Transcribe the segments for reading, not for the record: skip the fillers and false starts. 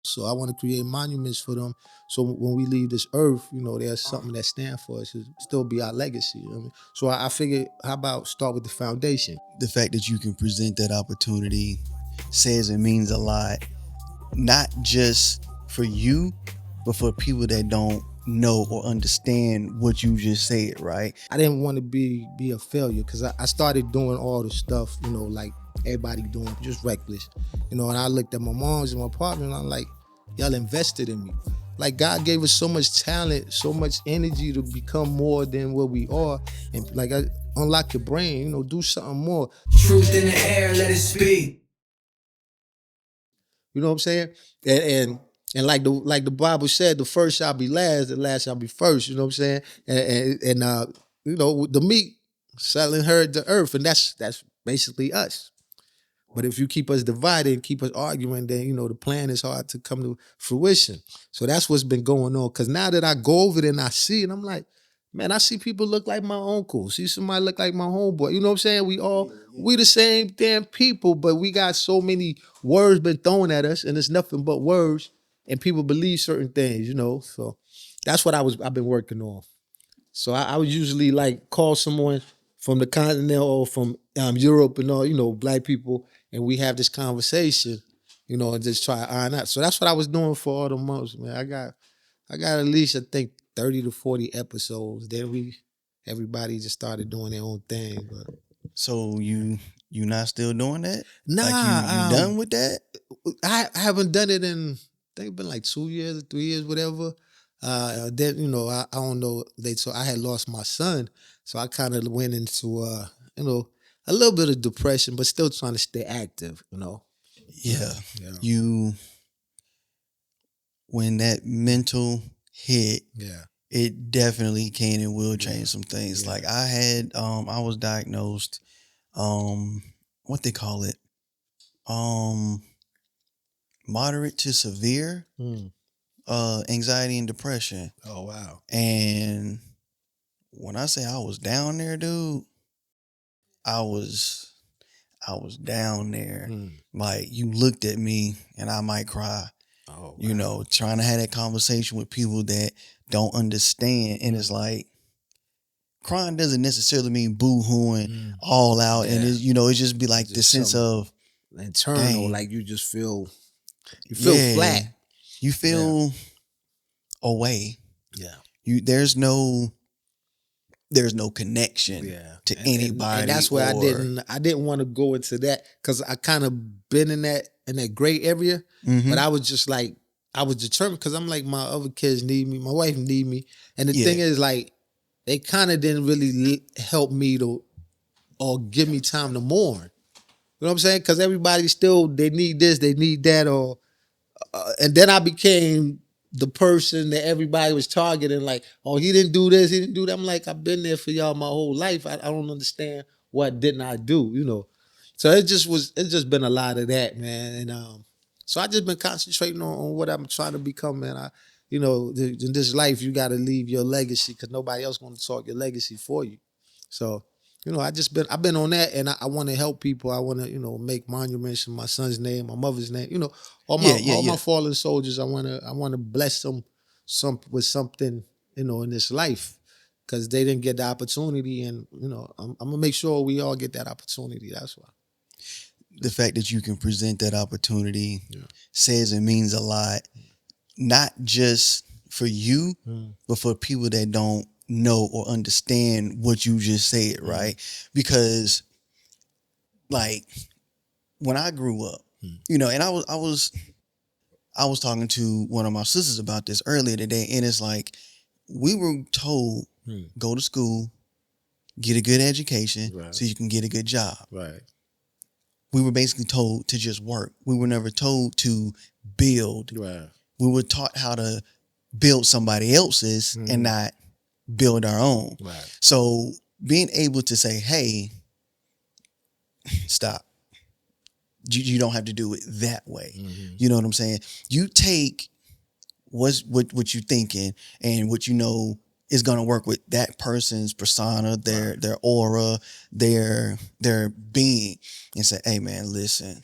So I want to create monuments for them. So when we leave this earth, there's something that stands for us. It'll still be our legacy. You know what I mean? So I figured, how about start with the foundation? The fact that you can present that opportunity says and means a lot, not just for you, but for people that don't know or understand what you just said, right? I didn't want to be a failure because I started doing all the stuff, like everybody doing, just reckless. And I looked at my moms and my partner and I'm like, y'all invested in me. Like God gave us so much talent, so much energy to become more than what we are. And like unlock your brain, do something more. Truth in the air, let it speak. You know what I'm saying? And like the Bible said, the first shall be last, the last shall be first. You know what I'm saying? And the meek shall inherit the earth, and that's basically us. But if you keep us divided and keep us arguing, then the plan is hard to come to fruition. So that's what's been going on. Because now that I go over there and I see it, I'm like, man, I see people look like my uncle. See somebody look like my homeboy. You know what I'm saying? We the same damn people, but we got so many words been thrown at us, and it's nothing but words. And people believe certain things, So that's what I've been working on. So I would usually like call someone from the continent or from Europe and all, black people, and we have this conversation, and just try to iron out. So that's what I was doing for all the months, man. I got at least, I think, 30 to 40 episodes. Then everybody just started doing their own thing. But So you not still doing that? nah, Like you done with that? I haven't done it in, I think it's been like 2 years or 3 years, whatever. Then I don't know. So I had lost my son, so I kind of went into a little bit of depression, but still trying to stay active. Yeah. Yeah. When that mental hit, Yeah. it definitely can and will change some things. Yeah. Like I was diagnosed, what they call it, moderate to severe anxiety and depression. Oh wow. And when I say I was down there, dude, I was down there. Like you looked at me and I might cry. Oh wow. Trying to have that conversation with people that don't understand. And it's like crying doesn't necessarily mean boo-hooing all out. Yeah. And it just be like the sense of internal, dang. like you feel flat. You feel away. Yeah. There's no connection to anybody. And that's where I didn't want to go into that because I kind of been in that gray area. But I was just like, I was determined because I'm like, my other kids need me, my wife need me. And the thing is, like, they kind of didn't really help me or give me time to mourn. You know what I'm saying? Because everybody still, they need this, they need that, and then I became the person that everybody was targeting, like, oh, he didn't do this, he didn't do that. I'm like, I've been there for y'all my whole life. I don't understand what didn't I do, So it's just been a lot of that, man. And so I just been concentrating on what I'm trying to become, man. In this life, you got to leave your legacy because nobody else going to talk your legacy for you. So, I've been on that, and I want to help people. I want to, make monuments in my son's name, my mother's name, all my fallen soldiers. I want to bless them with something, in this life, because they didn't get the opportunity, and I'm gonna make sure we all get that opportunity. That's why. The fact that you can present that opportunity says and means a lot, not just for you, but for people that don't know or understand what you just said, right? Because like when I grew up, and I was talking to one of my sisters about this earlier today, and it's like we were told go to school, get a good education, so you can get a good job. Right. We were basically told to just work. We were never told to build. Right. We were taught how to build somebody else's and not build our own. Right. So being able to say, hey, stop. You don't have to do it that way. You know what I'm saying? You take what you're thinking and what is going to work with that person's persona, their aura, their being, and say, hey man, listen,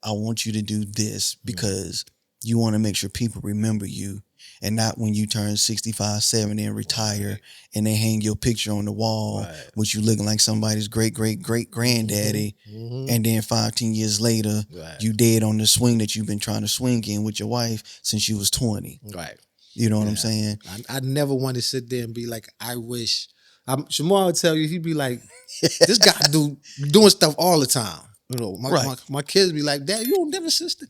I want you to do this because you want to make sure people remember you, and not when you turn 65, 70 and retire and they hang your picture on the wall, which you looking like somebody's great granddaddy. And then 5-10 years later, you dead on the swing that you've been trying to swing in with your wife since you was 20. Right. You know what I'm saying? I never want to sit there and be like, I wish. Shamar would tell you, he'd be like, this guy doing stuff all the time. You know, my kids be like, Dad, you don't never sister.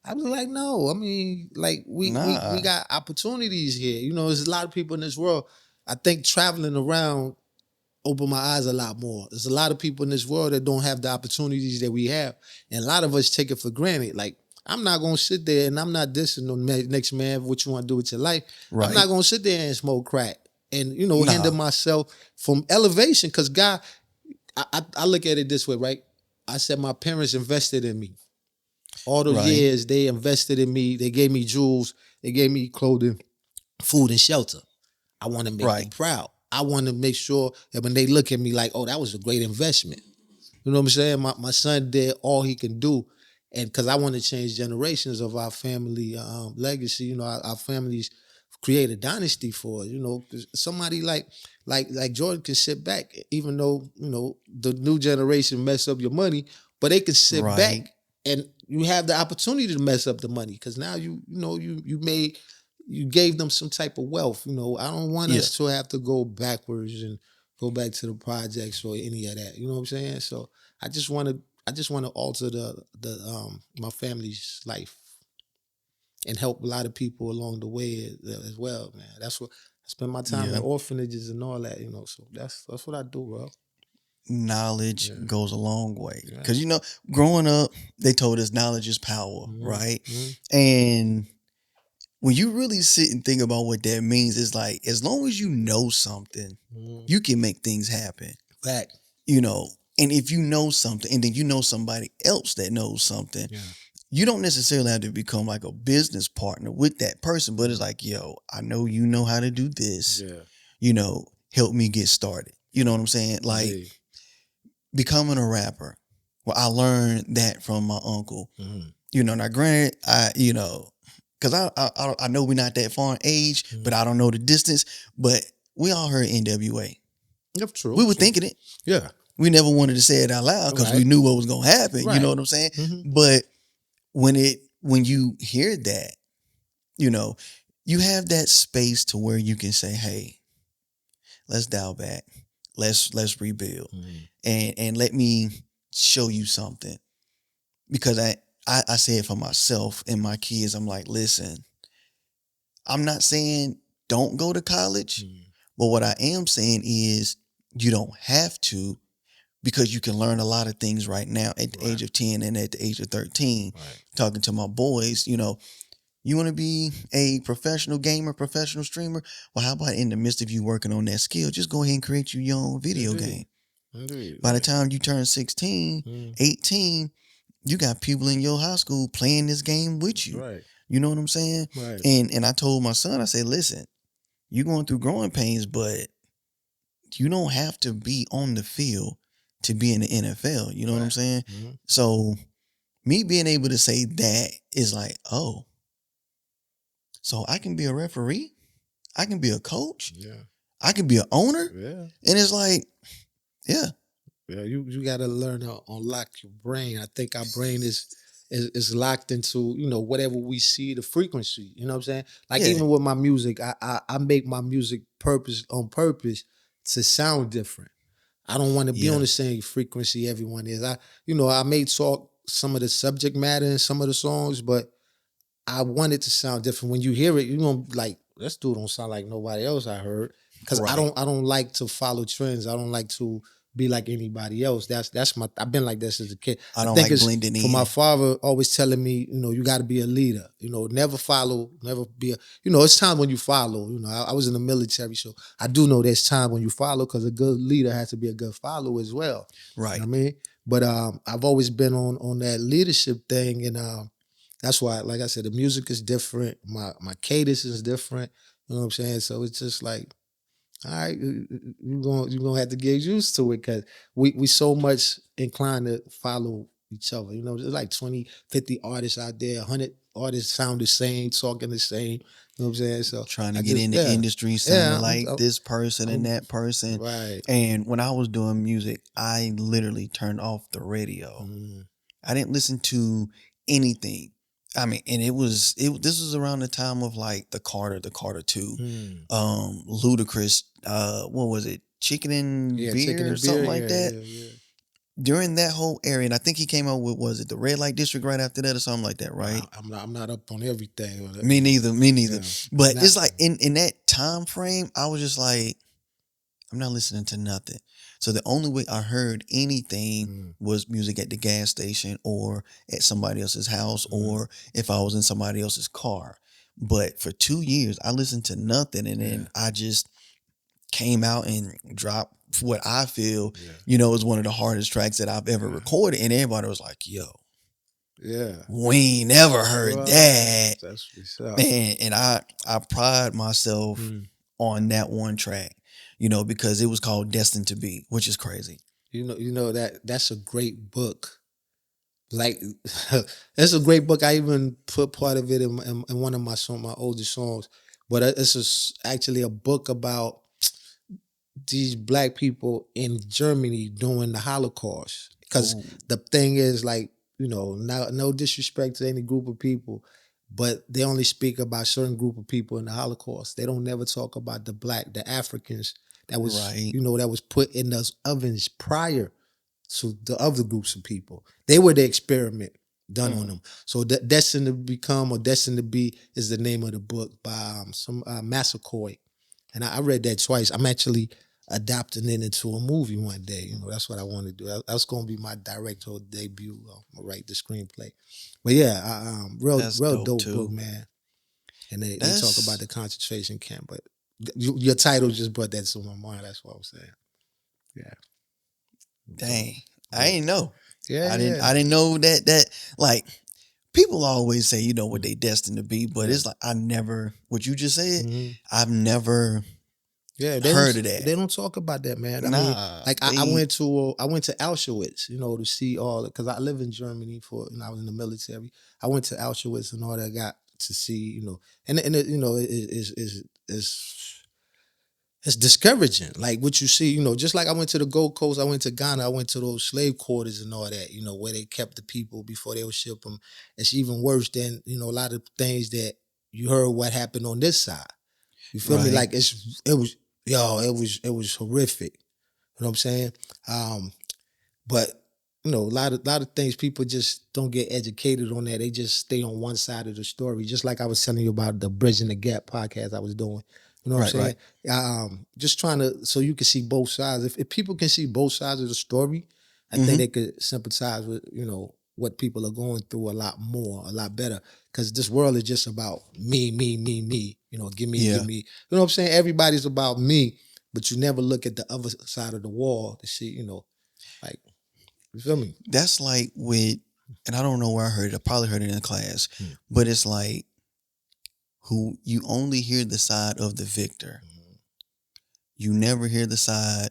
I was like, no. I mean, like we got opportunities here. You know, there's a lot of people in this world. I think traveling around opened my eyes a lot more. There's a lot of people in this world that don't have the opportunities that we have, and a lot of us take it for granted. Like, I'm not gonna sit there and I'm not dissing the next man what you want to do with your life. Right. I'm not gonna sit there and smoke crack and hinder myself from elevation. Because God, I look at it this way, right? I said my parents invested in me. All those years they invested in me. They gave me jewels. They gave me clothing, food, and shelter. I want to make them proud. I want to make sure that when they look at me like, oh, that was a great investment. You know what I'm saying? My son did all he can do. And because I want to change generations of our family legacy, you know, our families create a dynasty for us. You know, somebody like Jordan can sit back, even though the new generation mess up your money, but they can sit back and you have the opportunity to mess up the money because now you gave them some type of wealth. You know, I don't want us to have to go backwards and go back to the projects or any of that. You know what I'm saying? So I just want to alter the my family's life and help a lot of people along the way as well, man. That's what I spend my time at orphanages and all that, so that's what I do, bro. Knowledge goes a long way. Because, growing up, they told us knowledge is power, right? Mm-hmm. And when you really sit and think about what that means, it's like, as long as you know something, you can make things happen. Fact. And if you know something and then you know somebody else that knows something, you don't necessarily have to become like a business partner with that person, but it's like, yo, I know you know how to do this. Help me get started. You know what I'm saying? Like becoming a rapper. Well, I learned that from my uncle. Now granted, because I know we're not that far in age, but I don't know the distance. But we all heard NWA. That's true. We were thinking it. Yeah. We never wanted to say it out loud because we knew what was gonna happen. Right. You know what I'm saying? Mm-hmm. But when you hear that, you have that space to where you can say, hey, let's dial back. Let's rebuild. And let me show you something. Because I say it for myself and my kids. I'm like, listen, I'm not saying don't go to college, but what I am saying is you don't have to, because you can learn a lot of things right now at the age of 10 and at the age of 13. Talking to my boys, you want to be a professional gamer, professional streamer? Well, how about in the midst of you working on that skill, just go ahead and create your own video game. By the time you turn 16, 18, you got people in your high school playing this game with you. Right. You know what I'm saying? Right. And I told my son, I said, listen, you're going through growing pains, but you don't have to be on the field to be in the NFL. You know what I'm saying? Mm-hmm. So me being able to say that is like, oh, so I can be a referee? I can be a coach? Yeah. I can be an owner? Yeah. And it's like, yeah. Yeah, you got to learn to unlock your brain. I think our brain is locked into, whatever we see, the frequency. You know what I'm saying? Like even with my music, I make my music on purpose to sound different. I don't want to be on the same frequency everyone is. I may talk some of the subject matter in some of the songs, but I want it to sound different. When you hear it, you're going to be like, this dude don't sound like nobody else I heard. Because I don't like to follow trends. I don't like to be like anybody else. I've been like this as a kid. I don't like blending in. For my father always telling me, you got to be a leader. Never follow, never be a, it's time when you follow. I was in the military, so I do know there's time when you follow, because a good leader has to be a good follower as well. Right. You know what I mean? But I've always been on that leadership thing, and that's why, like I said, the music is different. My cadence is different. You know what I'm saying? So it's just like, all right, you're gonna have to get used to it, because we so much inclined to follow each other. There's like 20, 50 artists out there, 100 artists sound the same, talking the same. You know what I'm saying? So trying to get in the industry, sounding like this person and that person. Right. And when I was doing music, I literally turned off the radio. I didn't listen to anything. I mean, and this was around the time of like the Carter 2, Ludacris, what was it? Chicken and beer or something like that. Yeah. During that whole area, and I think he came out with, was it the Red Light District right after that or something like that, right? I'm not up on everything. Me neither. Yeah. But it's like in that time frame, I was just like, I'm not listening to nothing. So the only way I heard anything was music at the gas station or at somebody else's house or if I was in somebody else's car. But for 2 years, I listened to nothing. And then I just came out and dropped what I feel, is one of the hardest tracks that I've ever recorded. And everybody was like, yo. Yeah. We ain't never heard that. That's what's up. Man, and I pride myself on that one track. Because it was called Destined to Be, which is crazy. That's a great book. Like, it's a great book. I even put part of it in one of my oldest songs. But it's actually a book about these black people in Germany during the Holocaust. Because the thing is, like, no disrespect to any group of people, but they only speak about a certain group of people in the Holocaust. They don't never talk about the Africans that was, that was put in those ovens prior to the other groups of people. They were the experiment done on them. So Destined to Become or Destined to Be is the name of the book by some Massacoy. And I read that twice. I'm actually adapting it into a movie one day. That's what I want to do. That's going to be my directorial debut. I'm going to write the screenplay. But yeah, real dope book, man. And they talk about the concentration camp. But your title just brought that to my mind. That's what I'm saying. Yeah. Dang. I didn't know. Yeah. I didn't know that like people always say, what they destined to be, but it's like what you just said, I've never heard of that. They don't talk about that, man. I mean, like I went to Auschwitz, to see all, because I live in Germany I was in the military. I went to Auschwitz and all that. I got to see, and it's discouraging. Like what you see, just like I went to the Gold Coast, I went to Ghana, I went to those slave quarters and all that, where they kept the people before they would ship them. It's even worse than, a lot of things that you heard what happened on this side. You feel me? Like it was horrific. You know what I'm saying? But a lot of things people just don't get educated on that. They just stay on one side of the story. Just like I was telling you about the Bridging the Gap podcast I was doing. You know what I'm saying? Just trying to, so you can see both sides. If people can see both sides of the story, I think they could sympathize with, what people are going through a lot better. Because this world is just about me. Give me. You know what I'm saying? Everybody's about me, but you never look at the other side of the wall to see, like, you feel me? That's like with, and I don't know where I heard it. I probably heard it in a class, but it's like, who you only hear the side of the victor. You never hear the side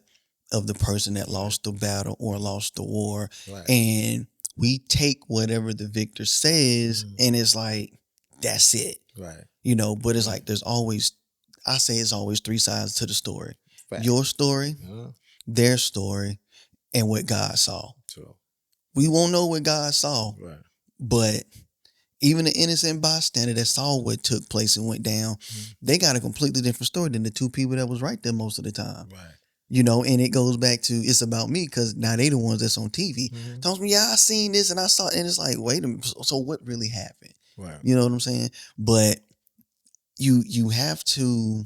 of the person that lost the battle or lost the war. Right. And we take whatever the victor says and it's like, that's it. Right. But it's like it's always three sides to the story. Fact. Your story, their story, and what God saw. True. We won't know what God saw. Right. But even the innocent bystander that saw what took place and went down, they got a completely different story than the two people that was right there most of the time. Right. And it goes back to, it's about me because now they the ones that's on TV. Tells me, I seen this and I saw it. And it's like, wait a minute, so what really happened? Right. You know what I'm saying? But you have to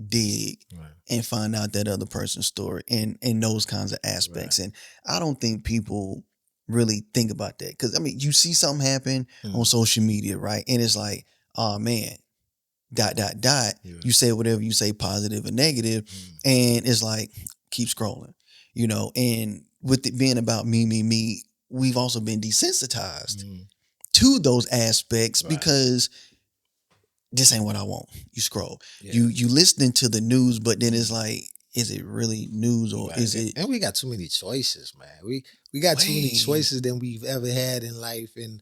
dig and find out that other person's story and those kinds of aspects. Right. And I don't think people really think about that. Because, you see something happen on social media, right? And it's like, oh, man, ... Yeah. You say whatever you say, positive or negative, and it's like, keep scrolling, And with it being about me, we've also been desensitized to those aspects because this ain't what I want. You scroll. Yeah. You listening to the news, but then it's like, is it really news or is it? And we got too many choices, man. We got too many choices than we've ever had in life, and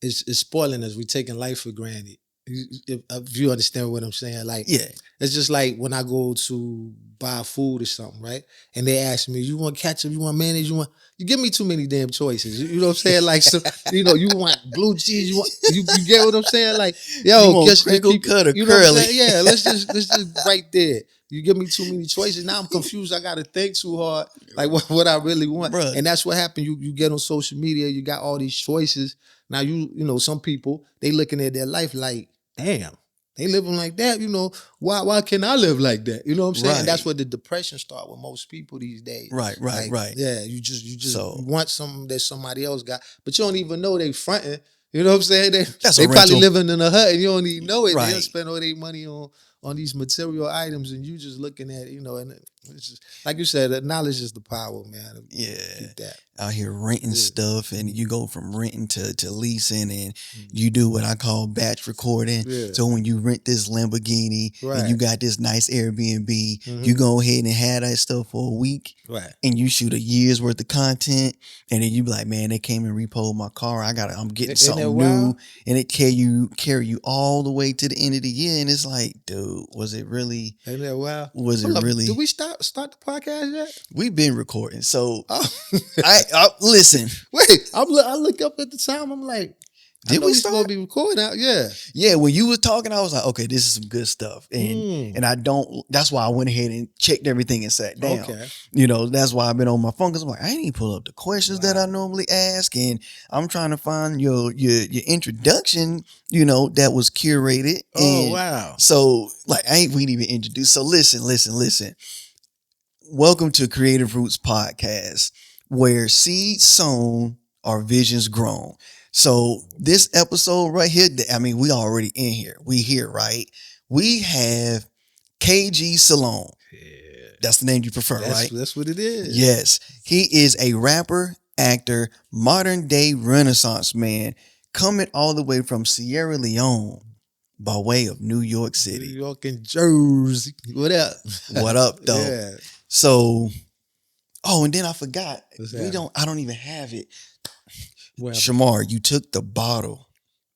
it's spoiling us. We're taking life for granted. If you understand what I'm saying, like, Yeah. it's just like when I go to buy food or something, right? And they ask me, you want ketchup, you want mayonnaise, you give me too many damn choices. You know what I'm saying? Like, so, you want blue cheese, you get what I'm saying? Like, yo, you want crinkle cut or you know what I'm curly? saying? Yeah, let's just right there. You give me too many choices. Now I'm confused. I gotta think too hard, like what I really want. Bruh. And that's what happened. You get on social media, you got all these choices. Now you know, some people, they looking at their life like, damn, they living like that. You know, why can't I live like that? You know what I'm saying? Right. And that's where the depression start with most people these days. Right. Like, yeah, you just So- you want something that somebody else got, but you don't even know they fronting. You know what I'm saying? That's they a probably rental. living in a hut and you don't even know it. Right. They don't spend all their money on these material items and you just looking at it, you know, and it's just, like you said, knowledge is the power, man. Yeah. Keep that. Out here renting Yeah. stuff, and you go from renting to leasing, and you do what I call batch recording. Yeah. So when you rent this Lamborghini Right. and you got this nice Airbnb, Mhm. you go ahead and have that stuff for a week, Right. and you shoot a year's worth of content, and then you be like, man, they came and repoed my car. I'm getting Ain't something that new, wild? and it carry you all the way to the end of the year, and it's like, dude, was it really? Ain't that wild? Was it Hold up, really? Did we start the podcast yet? We've been recording, so Oh. I listen. Wait, I look up at the time. I'm like, Did I know we we supposed to be recording out? Yeah. Yeah, when you was talking, I was like, okay, this is some good stuff. And I don't, that's why I went ahead and checked everything and sat down. Okay. You know, that's why I've been on my phone, because I'm like, I ain't pull up the questions that I normally ask. And I'm trying to find your introduction, you know, that was curated. Oh, And wow. so, like, we ain't even introduced. So listen. Welcome to Creative Roots Podcast, where seeds sown are visions grown. So this episode right here, I mean, we already in here. We here, right? We have KG Salone. Yeah. That's the name you prefer, right? That's what it is. Yes. He is a rapper, actor, modern day Renaissance man, coming all the way from Sierra Leone by way of New York New City. York and Jersey. What up? What up, though? Yeah. So, and then I forgot. What's that? I don't even have it. Well, Shamar, you took the bottle.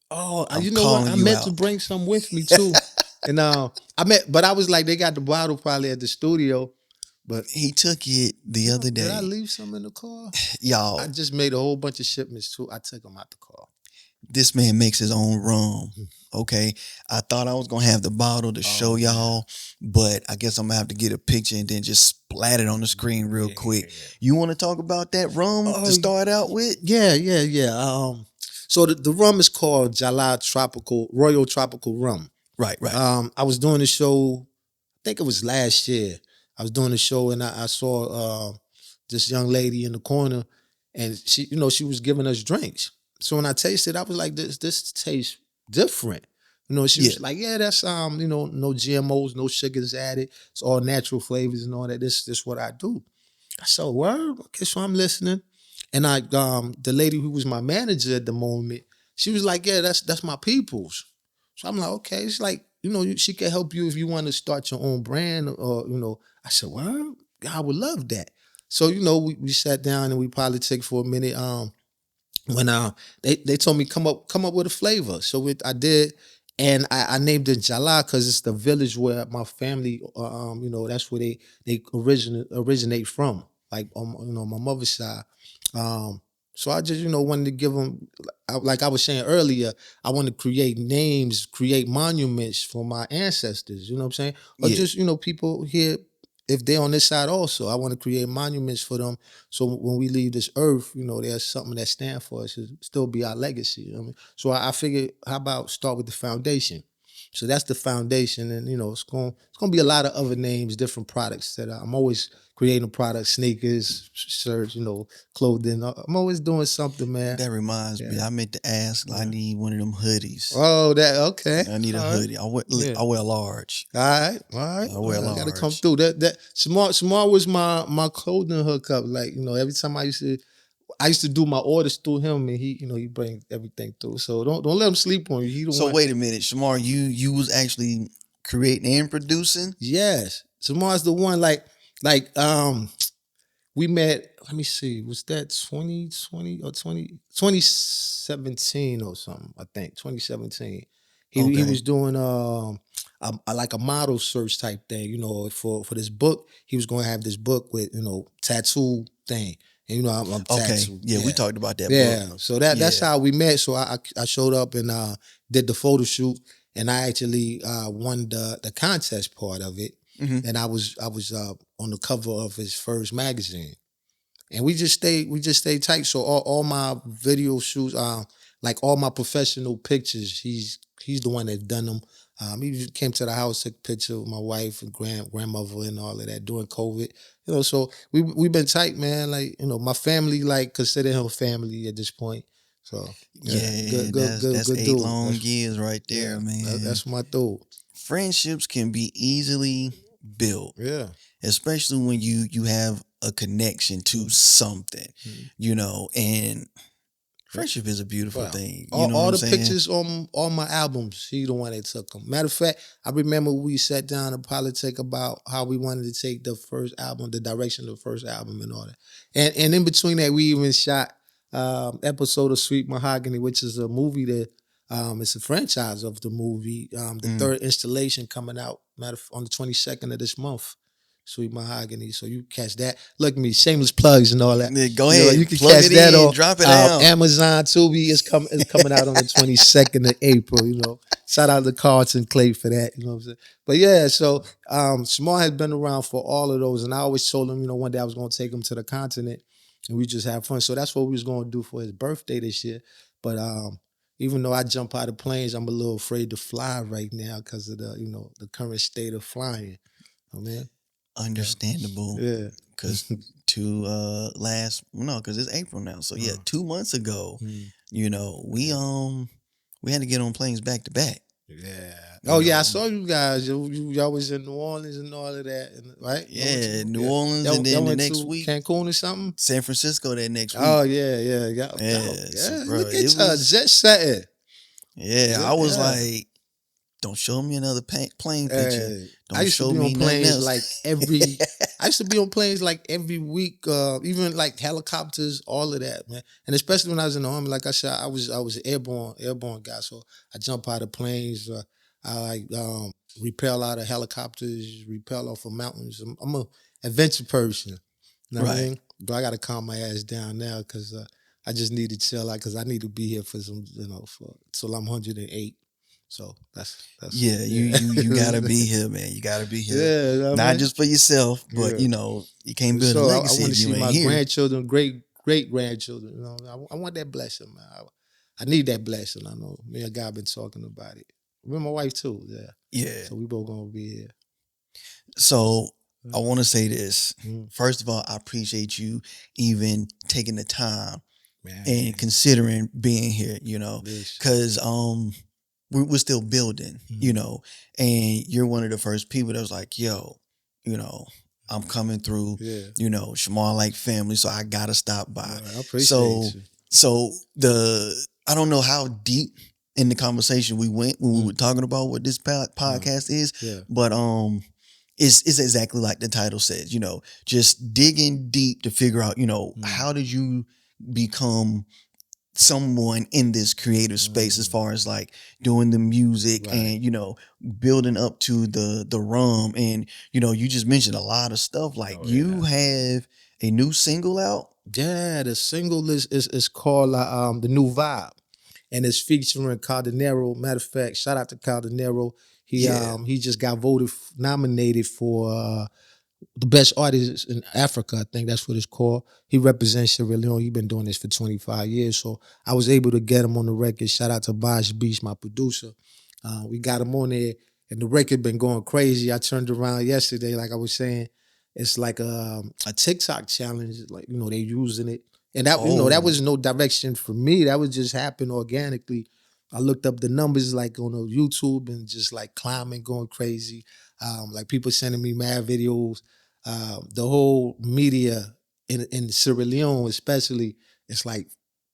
I'm you know what? calling I you meant out. to bring some with me too. And but I was like, they got the bottle probably at the studio. But He took it the other day. did I leave some in the car? Y'all, I just made a whole bunch of shipments too. I took them out the car. this man makes his own rum. Okay. I thought I was going to have the bottle to show y'all, but I guess I'm going to have to get a picture and then just splat it on the screen real quick. Yeah. You want to talk about that rum to start out with? Yeah. So the rum is called Royal Tropical Rum. Right. I was doing a show, I think it was last year. I was doing a show and I saw this young lady in the corner, and she was giving us drinks. So when I tasted, I was like, this tastes different. You know, she was like, yeah, that's no GMOs, no sugars added. It's all natural flavors and all that. This what I do. I said, word? Okay, so I'm listening. And the lady who was my manager at the moment, she was like, yeah, that's my people's. So I'm like, okay. It's like, she can help you if you want to start your own brand or, I said, well, I would love that. So, we sat down and we politic for a minute. When they told me come up with a flavor. So I did, and I named it Jala because it's the village where my family, that's where they originate from. Like, my mother's side. So I just, wanted to give them, like I was saying earlier, I want to create names, create monuments for my ancestors, you know what I'm saying? Or just, people here, if they're on this side also, I want to create monuments for them. So when we leave this earth, there's something that stands for us. It'll still be our legacy. You know what I mean? So I figured, how about start with the foundation? So that's the foundation, and it's going to be a lot of other names, different products that I'm always creating products, sneakers, shirts, clothing. I'm always doing something, man. That reminds me, I meant to ask, I need one of them hoodies. Oh, okay. I need a hoodie. I wear large. All right. I wear large. I gotta come through. That Smart was my clothing hookup. Like, every time I used to do my orders through him, and he bring everything through. So don't let him sleep on you. Wait a minute, Shamar, you was actually creating and producing? Yes. Samar's the one like we met, let me see, was that 2020 or 2017 or something, I think, 2017. He Okay. was doing like a model search type thing, for this book. He was going to have this book with, tattoo thing. And, I'm Okay. tattooed. Yeah, we talked about that Yeah. book. So that's how we met. So I showed up and did the photo shoot, and I actually won the contest part of it. Mhm. And I was on the cover of his first magazine. And we just stayed tight. So all my video shoots, like all my professional pictures, he's the one that done them. He came to the house, took a picture with my wife and grandmother and all of that during COVID. So we've been tight, man. Like, my family like consider him family at this point. So Yeah, good that's good 8 dude. long years right there, man. That's my dude. Friendships can be easily built, Yeah. especially when you have a connection to something, and friendship is a beautiful Wow. thing. You All, know what all I'm the saying? pictures on all my albums, he the one that took them. Matter of fact, I remember we sat down and politic about how we wanted to take the first album, the direction of the first album and all that. And in between that, we even shot episode of Sweet Mahogany, which is a movie that it's a franchise of the movie. The third installation coming out on the 22nd of this month. Sweet Mahogany. So you catch that. Look at me, shameless plugs and all that. Yeah, go ahead. You can Plug catch it that in, on drop it out. Amazon. Tubi is coming out on the 22nd of April. Shout out to Carlton Clay for that. You know what I'm saying? But yeah, so Small has been around for all of those, and I always told him, one day I was going to take him to the continent, and we just have fun. So that's what we was going to do for his birthday this year. But even though I jump out of planes, I'm a little afraid to fly right now because of the current state of flying. Oh man. Understandable. Yeah. Because because it's April now. So yeah, 2 months ago, we had to get on planes back to back. Yeah. Yeah, I saw you guys. Y'all was in New Orleans and all of that, right? Yeah, New Orleans, and then the next week, Cancun or something. San Francisco that next week. Oh yeah. So, bro, Look at y'all jet setting. Yeah, I was like, don't show me another plane picture. Don't I used show to be me on nothing planes else. like every. I used to be on planes like every week, even like helicopters, all of that, man. And especially when I was in the Army, like I said, I was an airborne guy. So I jump out of planes. I like rappel out of helicopters, rappel off of mountains. I'm a adventure person. You know what I mean? But I got to calm my ass down now because I just need to chill out because I need to be here for some, till I'm 108. So that's you gotta be here, man. You gotta be here. Yeah, not just for yourself, but you can't build a legacy. I want to if you see ain't my here. grandchildren, great grandchildren. I want that blessing, man. I need that blessing. I know me and God been talking about it. Me and my wife too. Yeah. So we both gonna be here. So I want to say this. Mm. First of all, I appreciate you even taking the time Man. and considering being here. Because we're still building. And you're one of the first people that was like, yo, I'm coming through. Yeah. Shamal like family, so I gotta stop by. I appreciate you. So I don't know how deep in the conversation we went when we were talking about what this podcast is, but it's exactly like the title says. Just digging deep to figure out, how did you become someone in this creative space as far as like doing the music and building up to the rum, and you just mentioned a lot of stuff like you have a new single out. Yeah, the single is called The New Vibe, and it's featuring Caldanero. Matter of fact, shout out to Caldanero. He just got nominated for the best artist in Africa. I think that's what it's called. He represents Sierra Leone. He's been doing this for 25 years. So I was able to get him on the record. Shout out to Bosh Beach, my producer. We got him on there, and the record been going crazy. I turned around yesterday, like I was saying, it's like a TikTok challenge. Like, they using it. And that, that was no direction for me. That was just happened organically. I looked up the numbers like on YouTube and just like climbing, going crazy. Like people sending me mad videos. The whole media in Sierra Leone especially, it's like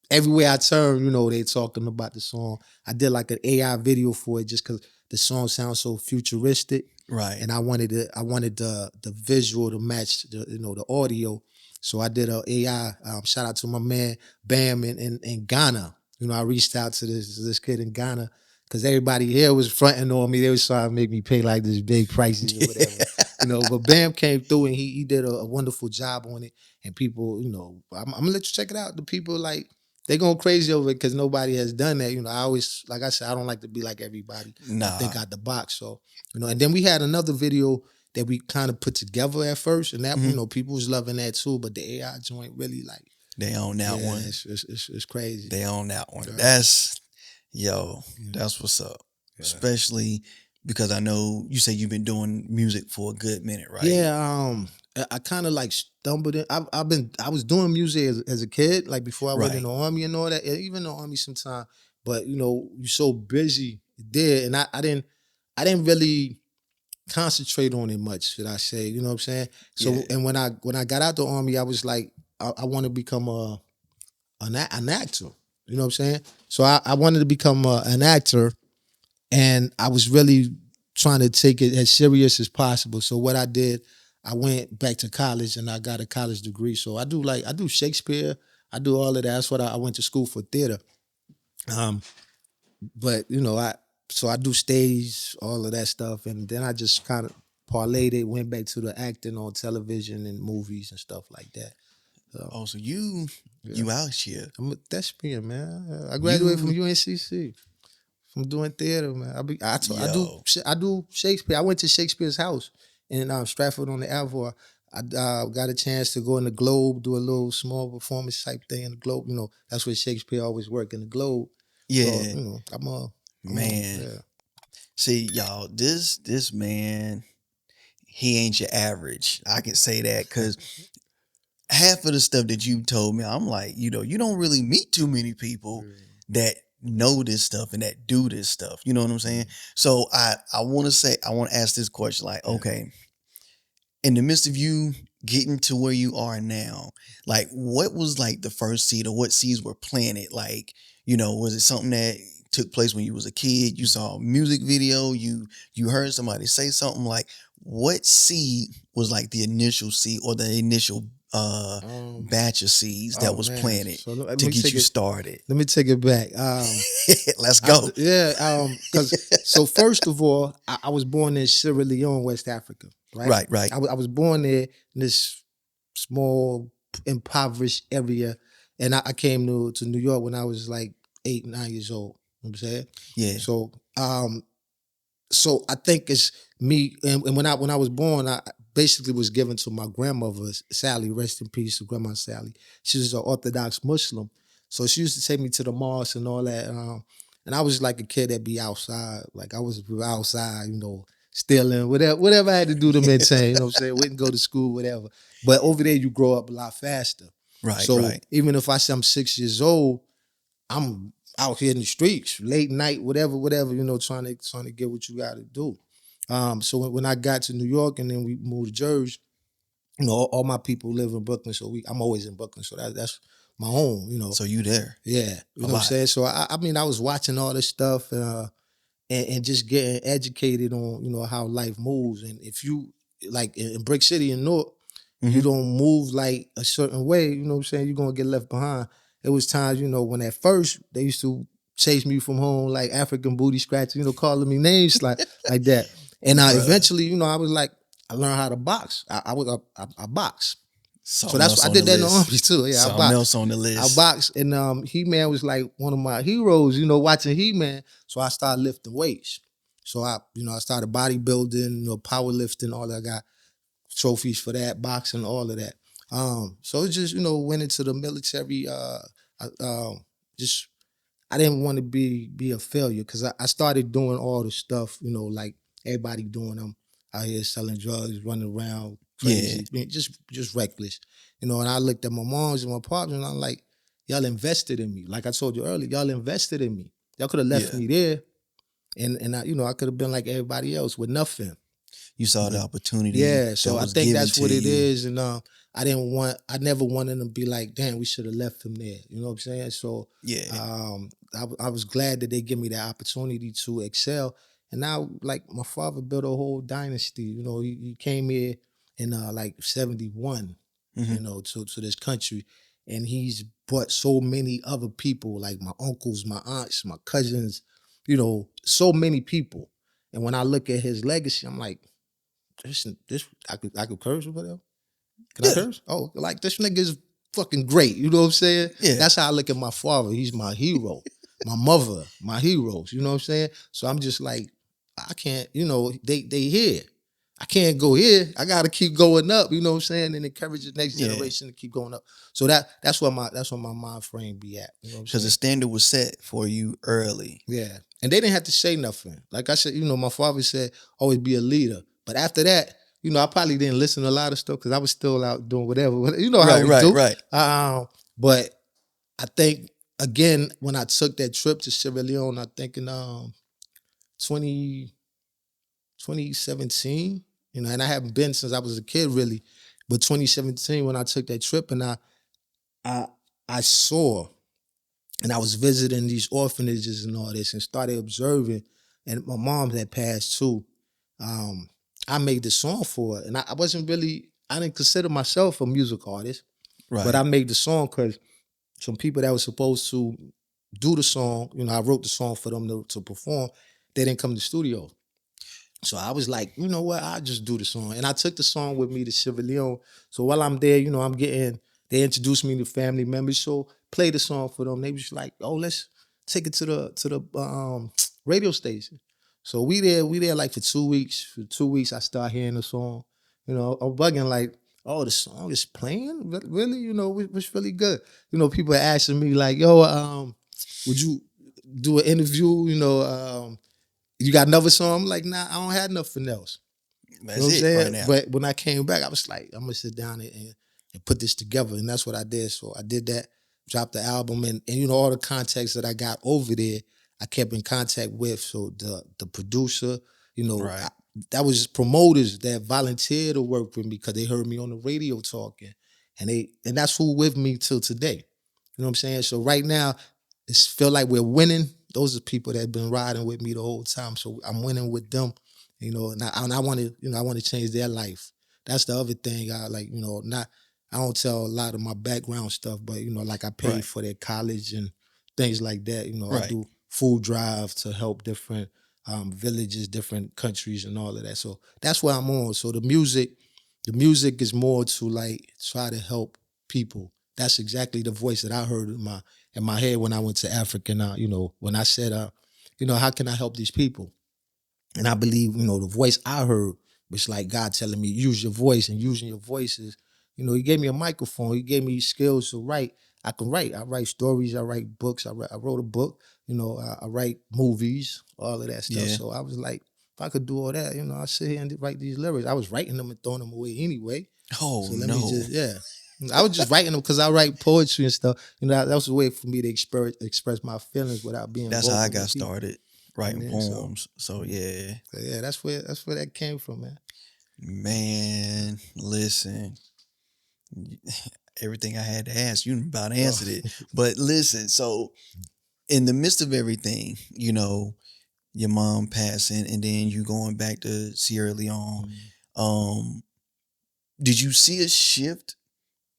everywhere I turn, they talking about the song. I did like an AI video for it just because the song sounds so futuristic. Right. And I wanted the visual to match the audio. So I did a AI. Shout out to my man Bam in Ghana. You know, I reached out to this kid in Ghana because everybody here was fronting on me. They was trying to make me pay like this big prices or whatever. You know, but Bam came through and he did a wonderful job on it. And people, you know, I'm gonna let you check it out. The people like they going crazy over it because nobody has done that. You know, I always, like I said, I don't like to be like everybody. Nah. I think out the box. So, you know, and then we had another video that we kind of put together at first, and that, you know, people was loving that too. But the AI joint really like they own that one. It's crazy. They own that one. Yeah. That's that's what's up. Yeah. Especially because I know you say you've been doing music for a good minute, right? Yeah. I kind of like stumbled in. I was doing music as a kid, like before I went in the army and all that. Even the army sometime, but you know, you're so busy there, and I didn't really concentrate on it much, should I say? You know what I'm saying? So, and when I got out the army, I was like, I want to become an actor. You know what I'm saying? So I wanted to become an actor, and I was really trying to take it as serious as possible. So what I did, I went back to college and I got a college degree. So I do Shakespeare, I do all of that. That's what I went to school for theater. But you know, I do stage, all of that stuff, and then I just kind of parlayed it, went back to the acting on television and movies and stuff like that. So, so you out here? I'm a thespian, man. I graduated from UNCC. From doing theater, man. I do Shakespeare. I went to Shakespeare's house in Stratford on the Avon. I got a chance to go in the Globe, do a little small performance type thing in the Globe. You know, that's where Shakespeare always worked, in the Globe. Yeah. So, you know, I'm man. Yeah. See, y'all, this man, he ain't your average. I can say that because half of the stuff that you told me, I'm like, you know, you don't really meet too many people that know this stuff and that do this stuff. You know what I'm saying? So I want to ask this question, like, okay, in the midst of you getting to where you are now, like, what was like the first seed, or what seeds were planted? Like, you know, was it something that took place when you was a kid? You saw a music video, you heard somebody say something? Like, what seed was like the initial seed, or the initial batch of seeds that was planted to get you started? Let me take it back. Let's go. So first of all, I was born in Sierra Leone, West Africa. Right. I was born there in this small, impoverished area, and I came to New York when I was like 8, 9 years old. You know what I'm saying? Yeah. So I think it's me, and when I was born, I basically was given to my grandmother, Sally, rest in peace, Grandma Sally. She was an Orthodox Muslim, so she used to take me to the mosque and all that. And I was like a kid that be outside, like I was outside, you know, stealing, whatever I had to do to maintain. You know what I'm saying? Wouldn't go to school, whatever. But over there, you grow up a lot faster. Right. So even if I say I'm 6 years old, I'm out here in the streets, late night, whatever, you know, trying to get what you got to do. So when I got to New York and then we moved to Jersey, you know, all my people live in Brooklyn, so I'm always in Brooklyn, so that's my home, you know. So you there? Yeah, you know what I'm saying. So I mean, I was watching all this stuff and just getting educated on, you know, how life moves. And if you like in Brick City in North, you don't move like a certain way, you know what I'm saying, you're gonna get left behind. It was times, you know, when at first they used to chase me from home like African booty scratcher, you know, calling me names like that. And eventually, you know, I was like, I learned how to box. I box. So that's I did that in the army too. Yeah, I boxed. Else on the list. I boxed, and He-Man was like one of my heroes. You know, watching He-Man, so I started lifting weights. So I started bodybuilding, you know, powerlifting, all that. I got trophies for that, boxing, all of that. So it just, you know, went into the military. I didn't want to be a failure because I started doing all the stuff, you know, like everybody doing them out here selling drugs, running around crazy, just reckless, you know. And I looked at my moms and my pops, and I'm like, y'all invested in me. Like I told you earlier, y'all invested in me. Y'all could have left me there, and I, you know, I could have been like everybody else with nothing. You saw the opportunity. Yeah, so I think that's what it is. And I never wanted them to be like, damn, we should have left him there. You know what I'm saying? So I was glad that they give me that opportunity to excel. And now, like, my father built a whole dynasty. You know, he came here in like 71. to this country. And he's brought so many other people, like my uncles, my aunts, my cousins, so many people. And when I look at his legacy, I'm like, this I could curse or whatever. Can I curse? Oh, like this nigga is fucking great. You know what I'm saying? Yeah. That's how I look at my father. He's my hero. My mother, my heroes. You know what I'm saying? So I'm just like, I can't, they here. I can't go here. I gotta keep going up, you know what I'm saying? And encourage the next generation to keep going up. So that's where my mind frame be at. You know what I'm saying? Because the standard was set for you early. Yeah. And they didn't have to say nothing. Like I said, my father said, always be a leader. But after that, I probably didn't listen to a lot of stuff because I was still out doing whatever. You know how we do. Right. But I think, again, when I took that trip to Sierra Leone, I think in 2017, and I haven't been since I was a kid really, but 2017 when I took that trip and I saw, and I was visiting these orphanages and all this and started observing, and my mom had passed too. I made the song for it, and I didn't consider myself a music artist, but I made the song because some people that were supposed to do the song, I wrote the song for them to perform, they didn't come to the studio. So I was like, you know what, I'll just do the song. And I took the song with me to Sierra Leone. So while I'm there, they introduced me to family members. So play the song for them. They was like, oh, let's take it to the radio station. So we there like for 2 weeks. For 2 weeks, I start hearing the song. I'm bugging like, oh, the song is playing? Really? It's really good. People are asking me like, yo, would you do an interview? You got another song? I'm like, nah, I don't have nothing else. That's it right now. But when I came back, I was like, I'm gonna sit down and put this together. And that's what I did. So I did that, dropped the album, and all the contacts that I got over there, I kept in contact with. So the producer, that was promoters that volunteered to work with me because they heard me on the radio talking. And that's who with me till today. You know what I'm saying? So right now, it's feel like we're winning. Those are people that have been riding with me the whole time. So I'm winning with them, and I want to change their life. That's the other thing. I don't tell a lot of my background stuff, but like I paid for their college and things like that. I do food drive to help different villages, different countries, and all of that. So that's what I'm on. So the music is more to like try to help people. That's exactly the voice that I heard in my head when I went to Africa. When I said, how can I help these people? And I believe, the voice I heard was like God telling me, use your voice, and using your voice is, he gave me a microphone. He gave me skills to write. I can write. I write stories. I write books. I wrote a book. I write movies, all of that stuff. Yeah. So I was like, if I could do all that, I'd sit here and write these lyrics. I was writing them and throwing them away anyway. Oh, so let me I was just writing them because I write poetry and stuff. That was a way for me to express my feelings without being. That's how I got started writing poems. So yeah, that's where that came from, man. Man, listen, everything I had to ask you about answered it. But listen, so in the midst of everything, your mom passing, and then you going back to Sierra Leone. Did you see a shift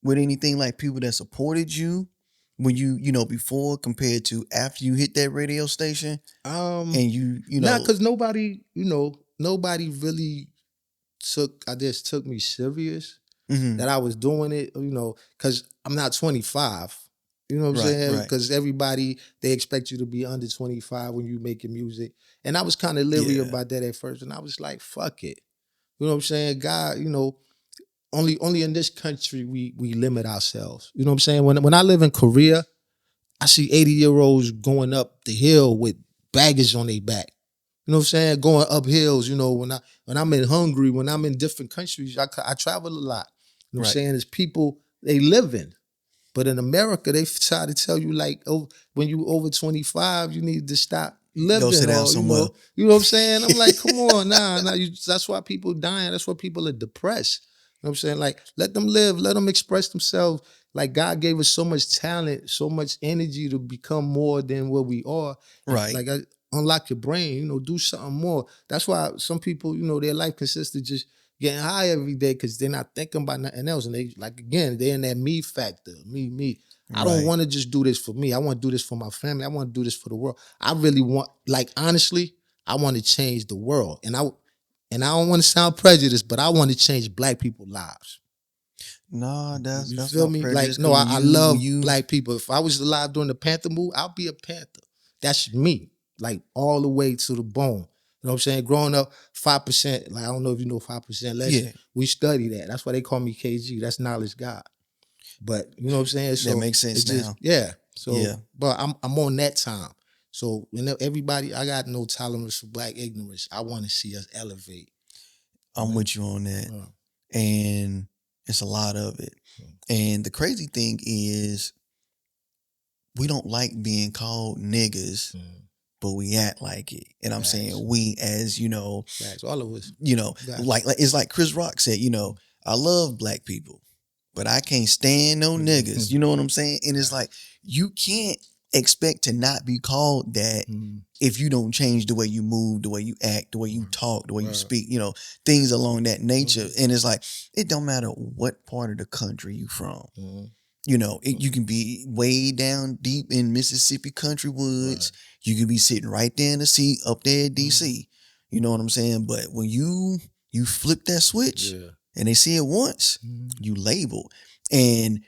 with anything like people that supported you when you before compared to after you hit that radio station? And not because nobody really took me serious that I was doing it, because I'm not 25. You know what I'm saying? Because everybody, they expect you to be under 25 when you making music. And I was kind of leery about that at first. And I was like, fuck it. You know what I'm saying? God, only in this country we limit ourselves. You know what I'm saying? When I live in Korea, I see 80-year-olds going up the hill with baggage on their back. You know what I'm saying? Going up hills. When I'm in Hungary, when I'm in different countries, I travel a lot. You know what I'm saying? It's people, they living. But in America, they try to tell you like, oh, when you over 25, you need to stop living. Go sit down somewhere. You know what I'm saying? I'm like, come on, nah. That's why people dying. That's why people are depressed. You know what I'm saying? Like, let them live. Let them express themselves. Like, God gave us so much talent, so much energy to become more than what we are. Right. Like, unlock your brain, do something more. That's why some people, their life consists of just getting high every day because they're not thinking about nothing else. And they, like, again, they're in that me factor. Me. I don't want to just do this for me. I want to do this for my family. I want to do this for the world. I really want, like, honestly, I want to change the world. And I don't want to sound prejudiced, but I want to change black people's lives. No, that's feel not me? prejudice. Like, no, I love black people. If I was alive during the Panther move, I'll be a Panther. That's me, like, all the way to the bone. You know what I'm saying? Growing up, 5%, like, I don't know if you know 5% lesson. We study that. That's why they call me KG. That's knowledge God. But you know what I'm saying? So that makes sense now. Yeah. So, but I'm on that time. So everybody, I got no tolerance for black ignorance. I want to see us elevate. I'm with you on that. And it's a lot of it. And the crazy thing is, we don't like being called niggas, but we act like it. And I'm saying we, as, you know, all of us, you know, like it's like Chris Rock said, you know, I love black people, but I can't stand no niggas. You know what I'm saying? And it's like, you can't expect to not be called that if you don't change the way you move, the way you act, the way you talk, the way you speak, you know, things along that nature. And it's like, it don't matter what part of the country you from. You know, you can be way down deep in Mississippi country woods. You can be sitting right there in the seat up there at DC. You know what I'm saying? But when you flip that switch and they see it once, you label. And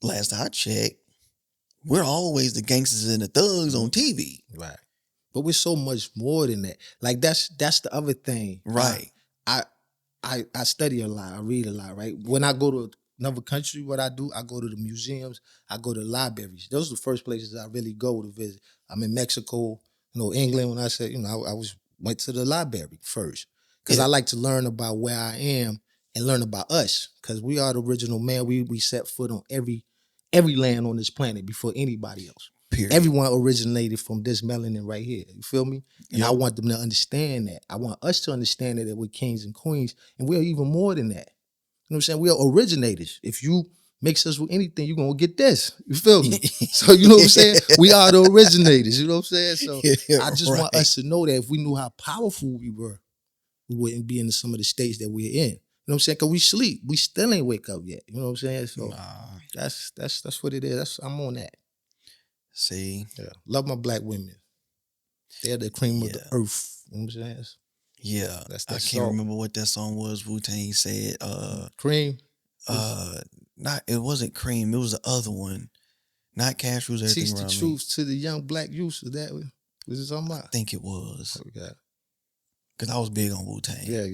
last I checked, we're always the gangsters and the thugs on TV. Right. But we're so much more than that. Like, that's the other thing. Right. I study a lot. I read a lot, right? When I go to another country, what I do, I go to the museums, I go to the libraries. Those are the first places I really go to visit. I'm in Mexico, you know, England. When I said, you know, I went to the library first because I like to learn about where I am and learn about us, because we are the original man. We set foot on every land on this planet before anybody else. Period. Everyone originated from this melanin right here. You feel me? And I want them to understand that. I want us to understand that we're kings and queens, and we're even more than that. You know what I'm saying? We are originators. If you mix us with anything, you're going to get this. You feel me? So, you know what I'm saying? We are the originators. You know what I'm saying? So I just want us to know that if we knew how powerful we were, we wouldn't be in some of the states that we're in. You know what I'm saying? Because we sleep. We still ain't wake up yet. You know what I'm saying? So that's what it is. I'm on that. See? Yeah. Love my black women. They're the cream of the earth. You know what I'm saying? Yeah. I can't remember what that song was. Wu-Tang said. Cream? It wasn't Cream. It was the other one. Not Cash Rules Everything Teach Around the truth to the young black youth. Is that what it talking about? I think it was. Okay. Because I was big on Wu-Tang. Yeah.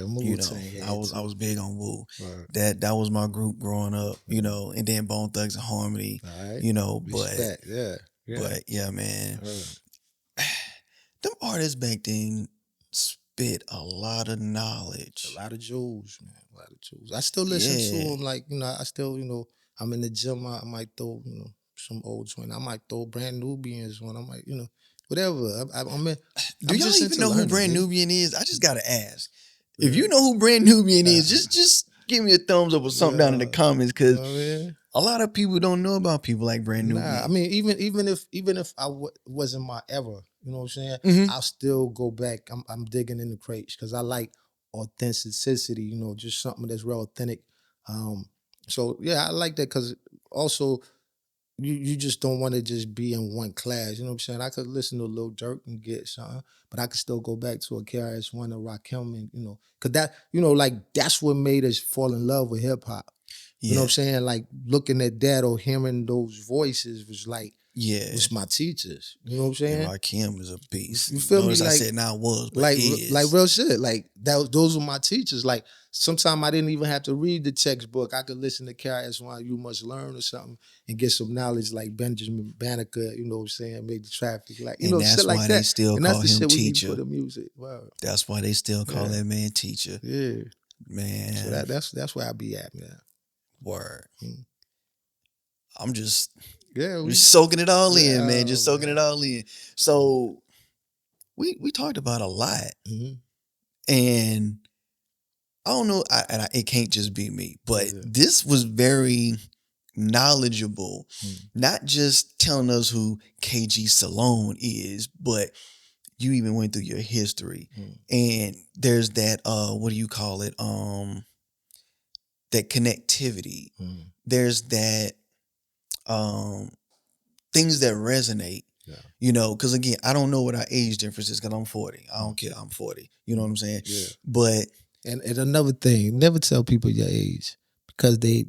I'm a Wu-Tang. You know, I was big on Wu. Right. That was my group growing up, you know, and then Bone Thugs and Harmony, you know, Respect. But yeah, man. Them artists back then spit a lot of knowledge. A lot of jewels, man. A lot of jewels. I still listen to them. Like, you know, I still, you know, I'm in the gym. I might throw, you know, some old joint. I might throw Brand Nubians one. I might, you know, whatever. I'm in. Do y'all even know who Brand Nubian is? I just gotta ask. If you know who Brand Nubian is, just give me a thumbs up or something down in the comments, because a lot of people don't know about people like Brand Nubian. I mean, even if I wasn't my era, you know what I'm saying? I'll still go back. I'm digging in the crates because I like authenticity. You know, just something that's real authentic. So yeah, I like that, because also, you just don't want to just be in one class. You know what I'm saying? I could listen to Lil Durk and get something, but I could still go back to a KRS-One or Rakim, and, you know, because that, you know, like, that's what made us fall in love with hip hop. You know what I'm saying? Like, looking at that or hearing those voices was like, it's my teachers. You know what I'm saying? Yeah, Rakim is a beast. You feel me? Like, I said now was, but like real shit. Like, those were my teachers. Like, sometimes I didn't even have to read the textbook. I could listen to KRS-One, You Must Learn or something, and get some knowledge, like Benjamin Banneker, you know what I'm saying, Made the Traffic. Like, you know, shit like that. They still and call that's the him shit teacher. We need for the music. Wow. That's why they still call that man teacher. Yeah. Man. So that's where I be at, man. Word. I'm just we soaking it all in, man. Just soaking it all in. So we talked about a lot, and I don't know, it can't just be me, but this was very knowledgeable. Not just telling us who KG Salone is, but you even went through your history, and there's that what do you call it? That connectivity. There's that things that resonate. Yeah. You know, because again, I don't know what our age difference is because I'm 40. I don't care. I'm 40. You know what I'm saying? Yeah. But and another thing, never tell people your age because they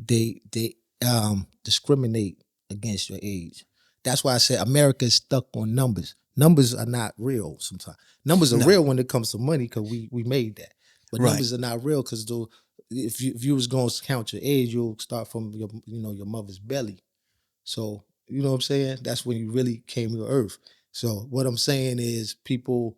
discriminate against your age. That's why I said America is stuck on numbers. Numbers are not real sometimes. Numbers are real when it comes to money because we made that. But numbers are not real because if you was going to count your age, you'll start from your mother's belly. So, you know what I'm saying? That's when you really came to earth. So what I'm saying is people,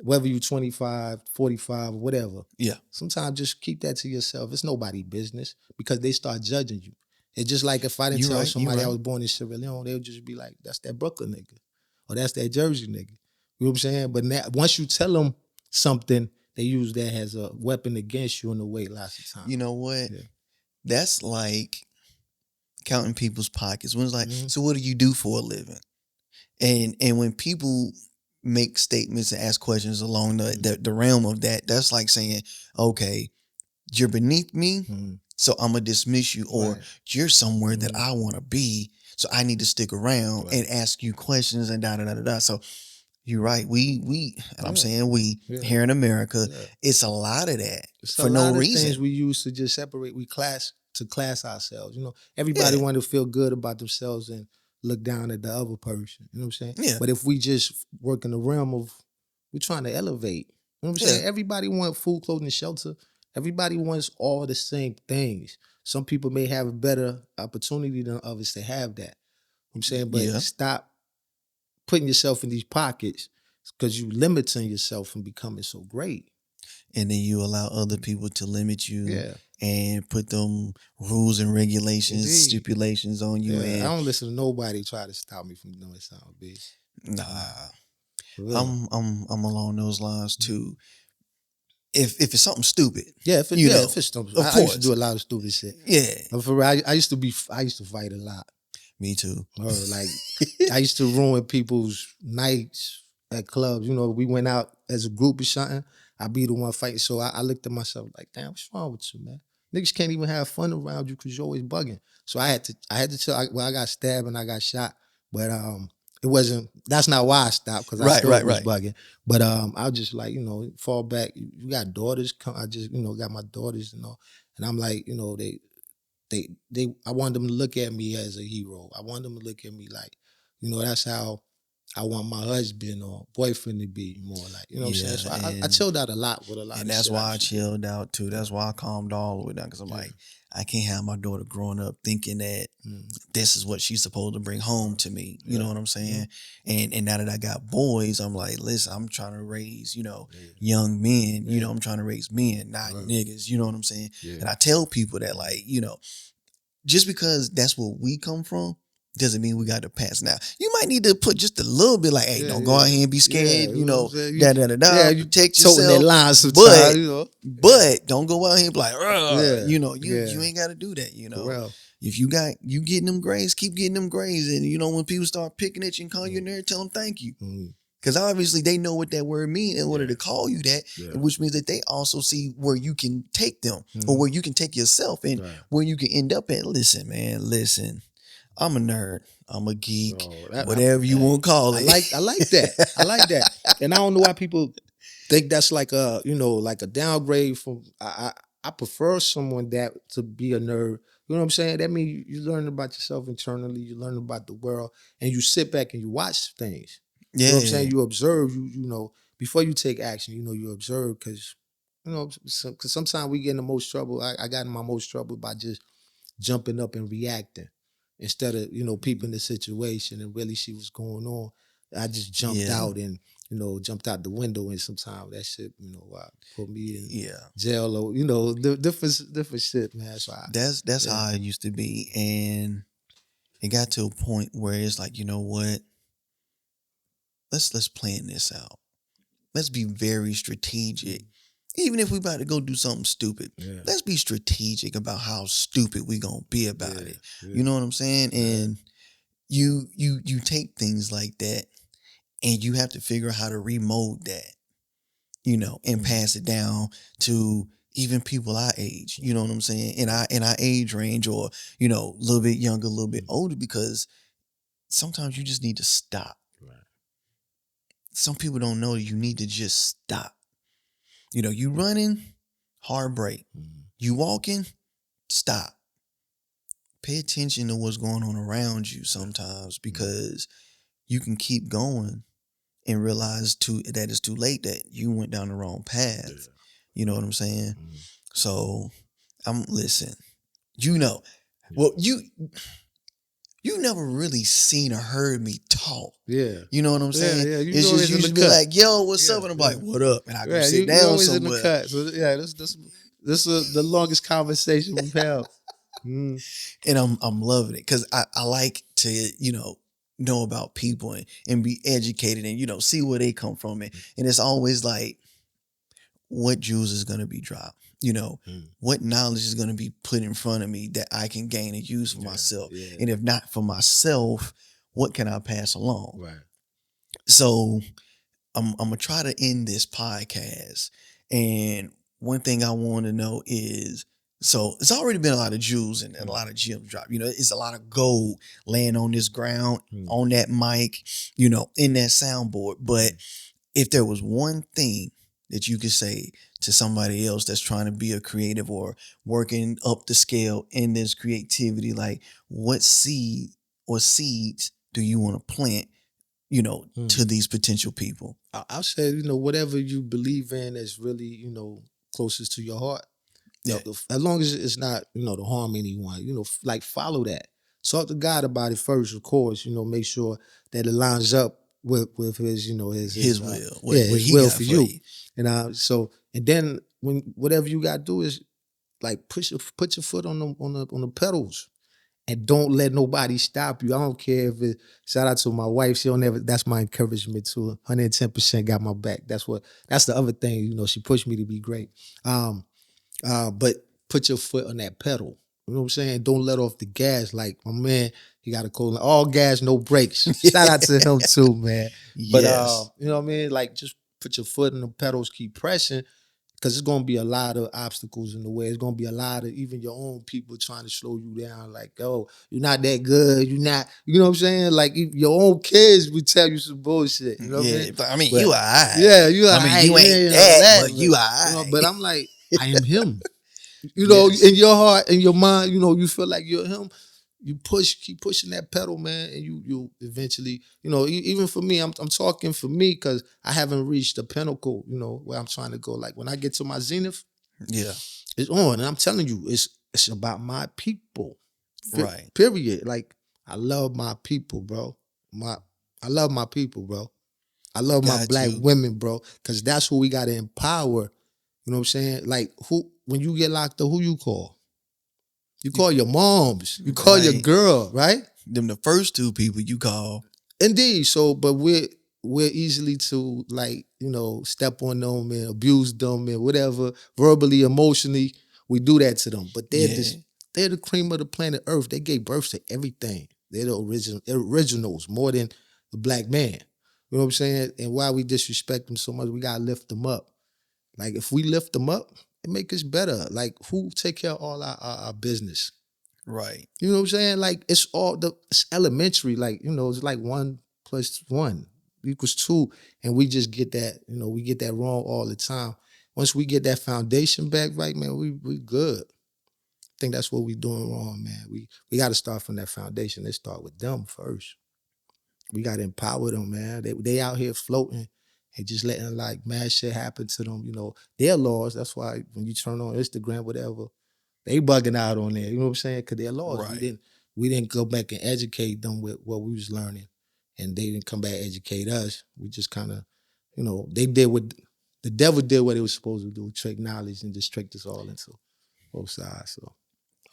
whether you're 25, 45, or whatever, sometimes just keep that to yourself. It's nobody's business because they start judging you. It's just like if I didn't tell somebody I was born in Sierra Leone, they would just be like, that's that Brooklyn nigga. Or that's that Jersey nigga. You know what I'm saying? But now, once you tell them something, they use that as a weapon against you in a way lots of times. You know what? Yeah. That's like counting people's pockets. When it's like, so what do you do for a living? And when people make statements and ask questions along the realm of that, that's like saying, okay, you're beneath me, so I'm going to dismiss you, or you're somewhere that I want to be, so I need to stick around and ask you questions and da-da-da-da-da. So you're right. We and I'm saying we here in America, it's a lot of that for no reason. Things we use to just separate, class ourselves. You know, everybody want to feel good about themselves and look down at the other person. You know what I'm saying? Yeah. But if we just work in the realm of we're trying to elevate. You know what I'm saying? Everybody wants food, clothing, and shelter. Everybody wants all the same things. Some people may have a better opportunity than others to have that. You know what I'm saying? But stop putting yourself in these pockets because you're limiting yourself from becoming so great. And then you allow other people to limit you and put them rules and regulations, stipulations on you. And I don't listen to nobody try to stop me from doing something big. Nah. I'm along those lines too. If it's something stupid. Yeah, if it's stupid. Of course. I used to do a lot of stupid shit. Yeah. For real, I used to fight a lot. Me too. Like I used to ruin people's nights at clubs. You know, we went out as a group or something. I'd be the one fighting. So I looked at myself like, damn, what's wrong with you, man? Niggas can't even have fun around you because you're always bugging. So I had to tell. I got stabbed and I got shot, but it wasn't. That's not why I stopped because I still was bugging. But I was just like, fall back. You got daughters. I just got my daughters, and I'm like, I wanted them to look at me as a hero. I wanted them to look at me like, that's how I want my husband or boyfriend to be more like, you know what I'm saying? So I chilled out a lot with a lot of shit. And that's why I chilled out too. That's why I calmed all the way down because I'm like, I can't have my daughter growing up thinking that this is what she's supposed to bring home to me. You know what I'm saying? And now that I got boys, I'm like, listen, I'm trying to raise, young men. I'm trying to raise men, not niggas. You know what I'm saying? Yeah. And I tell people that like, just because that's where we come from, doesn't mean we got to pass. Now, you might need to put just a little bit like, hey, don't go out here and be scared, you take yourself. That line sometimes, but don't go out here and be like, you ain't got to do that, If you getting them grades, keep getting them grades. And, when people start picking at you and call you a nerd, tell them thank you. Because obviously they know what that word means in order to call you that, which means that they also see where you can take them or where you can take yourself and where you can end up at. Listen, man, I'm a nerd. I'm a geek. Whatever you want to call it. I like that. I like that. And I don't know why people think that's like a downgrade from. I prefer someone that to be a nerd. You know what I'm saying? That means you learn about yourself internally. You learn about the world, and you sit back and you watch things. You know what I'm saying? You observe. Before you take action. You observe because because sometimes we get in the most trouble. I got in my most trouble by just jumping up and reacting. Instead of, peeping the situation and really see what's going on, I just jumped out and, jumped out the window. And sometimes that shit, put me in jail or, different shit, man. So that's how it used to be. And it got to a point where it's like, you know what? Let's plan this out. Let's be very strategic. Even if we about to go do something stupid, let's be strategic about how stupid we gonna be about it. You know what I'm saying? And you take things like that And you have to figure out how to remold that, you know, and pass it down to even people our age, you know what I'm saying? In our age range, or, you know, a little bit younger, a little bit older, because sometimes you just need to stop. Right. Some people don't know you need to just stop. You know, you running, hard break. You walking, stop. Pay attention to what's going on around you sometimes, because you can keep going and realize that it's too late, that you went down the wrong path. Yeah. You know what I'm saying? So listen, you know, well, you never really seen or heard me talk. Yeah. You know what I'm saying? Yeah. It's just usually be like, yo, what's up? And I'm like, what up? And I go sit down always somewhere. In the cut. So yeah, this is the longest conversation we've had. And I'm loving it, because I like to, you know about people and be educated and, you know, see where they come from. And it's always like, what jewels is going to be dropped? You know, what knowledge is going to be put in front of me that I can gain and use for myself? Yeah. And if not for myself, what can I pass along? Right. So I'm going to try to end this podcast. And one thing I want to know is, so it's already been a lot of jewels and a lot of gems dropped. You know, it's a lot of gold laying on this ground, on that mic, you know, in that soundboard. But if there was one thing that you could say to somebody else that's trying to be a creative or working up the scale in this creativity, like, what seed or seeds do you want to plant, you know, to these potential people? I'll say, you know, whatever you believe in is really, you know, closest to your heart. Yeah. As long as it's not, you know, to harm anyone, you know, like, follow that. Talk to God about it first, of course, you know, make sure that it lines up with his, you know, his will. His will for you. And and then whatever you got to do is, like, put your foot on the pedals, and don't let nobody stop you. I don't care if it, shout out to my wife. She don't ever, that's my encouragement too. 110% got my back. That's the other thing, you know, she pushed me to be great. But put your foot on that pedal. You know what I'm saying? Don't let off the gas. Like my man, he got a call, all gas, no brakes. Shout out to him too, man. But you know what I mean? Like, just put your foot on the pedals, keep pressing, because it's gonna be a lot of obstacles in the way. It's gonna be a lot of even your own people trying to slow you down. Like, oh, you're not that good. You're not. You know what I'm saying? Like, your own kids would tell you some bullshit. You know what I mean? But I mean, you alright. Yeah, you alright. I mean, you ain't that, but you alright. You know, but I'm like, I am him. You know, in your heart, in your mind, you know, you feel like you're him. You keep pushing that pedal, man, and you eventually, you know, even for me, I'm talking for me, because I haven't reached the pinnacle, you know, where I'm trying to go. Like, when I get to my zenith, it's on, and I'm telling you, it's about my people, right? Period. Like, I love my people, bro. I love my people, bro. I love my black women, bro, because that's who we got to empower. You know what I'm saying? Like, when you get locked up, who you call? You call your moms. You call your girl, right? Them the first two people you call. Indeed. So, but we're easily to, like, you know, step on them and abuse them and whatever, verbally, emotionally, we do that to them. But they're the cream of the planet Earth. They gave birth to everything. They're the originals more than the black man. You know what I'm saying? And why we disrespect them so much, we gotta lift them up. Like, if we lift them up, it make us better. Like, who take care of all our business? Right. You know what I'm saying? Like, it's elementary. Like, you know, it's like 1 + 1 = 2. And we just get that, you know, we get that wrong all the time. Once we get that foundation back right, man, we good. I think that's what we doing wrong, man. We got to start from that foundation. Let's start with them first. We got to empower them, man. They out here floating and just letting, like, mad shit happen to them. You know, they're lost. That's why when you turn on Instagram, whatever, they bugging out on there. You know what I'm saying? Because they're lost. Right. We didn't go back and educate them with what we was learning, and they didn't come back and educate us. We just kind of, you know, they did what the devil did, what it was supposed to do, trick knowledge and just tricked us all into both sides. So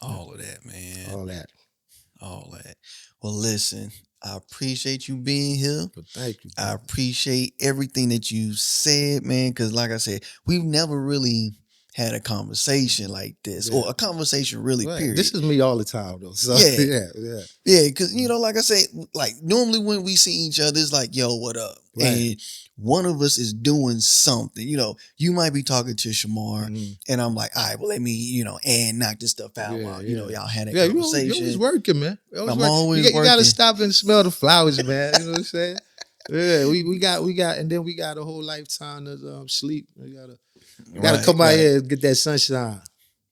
all of that, man. All that. Well, listen, I appreciate you being here. Well, thank you. I appreciate everything that you said, man, because like I said, we've never really had a conversation like this, or a conversation really, period. This is me all the time though. So yeah, because like I say, like normally when we see each other, it's like, yo, what up? Right. And one of us is doing something. You might be talking to Shamar, and I'm like, all right, well, let me, and knock this stuff out while y'all had a conversation. You always working, man. Always working. You gotta stop and smell the flowers, man. You know what I'm saying? Yeah, we got, and then we got a whole lifetime of sleep. We gotta come out here and get that sunshine.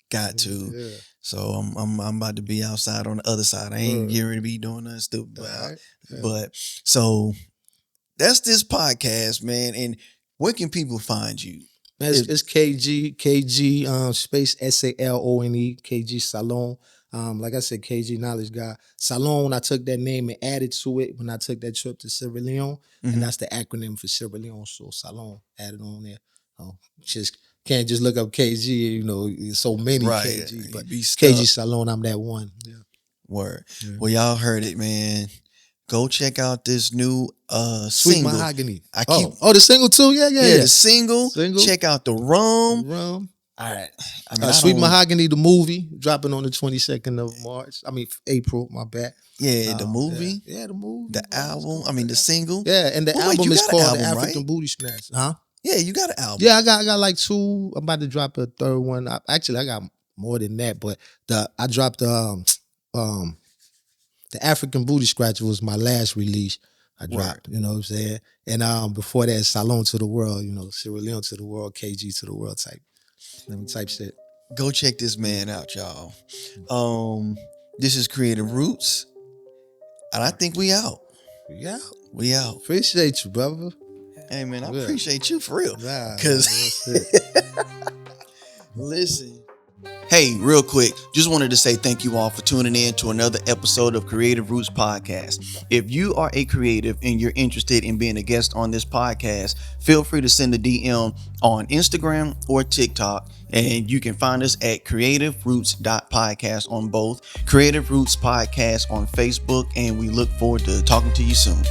Got to. Yeah. So I'm about to be outside on the other side. I ain't getting ready to be doing nothing stupid. But so that's this podcast, man. And where can people find you? Man, it's KG space SALONE, KG Salone. Like I said, KG Knowledge Guy. Salone, I took that name and added to it when I took that trip to Sierra Leone. And that's the acronym for Sierra Leone. So Salone added on there. Just can't just look up KG, so many KG. But KG Salone, I'm that one. Yeah. Word. Yeah. Well, y'all heard it, man. Go check out this new Sweet single. Mahogany. The single too? Yeah. The single. Check out the rum. All right. Sweet Mahogany, the movie, dropping on the 22nd of March. April, my bad. Yeah, the movie. Yeah, the movie. The album. The single. Yeah, and the album is called The African Booty Snatch. Huh? Yeah, you got an album. Yeah, I got like 2. I'm about to drop a third one. Actually, I got more than that, but I dropped the African Booty Scratcher was my last release. I dropped, you know what I'm saying? And before that, Salone to the World, Sierra Leone to the world, KG to the world type shit. Go check this man out, y'all. This is Creative Roots, and I think we out. We out. Appreciate you, brother. Hey, man, I appreciate you for real. Listen. Hey, real quick, just wanted to say thank you all for tuning in to another episode of Creative Roots Podcast. If you are a creative and you're interested in being a guest on this podcast, feel free to send a DM on Instagram or TikTok, and you can find us at creativeroots.podcast on both, Creative Roots Podcast on Facebook, and we look forward to talking to you soon.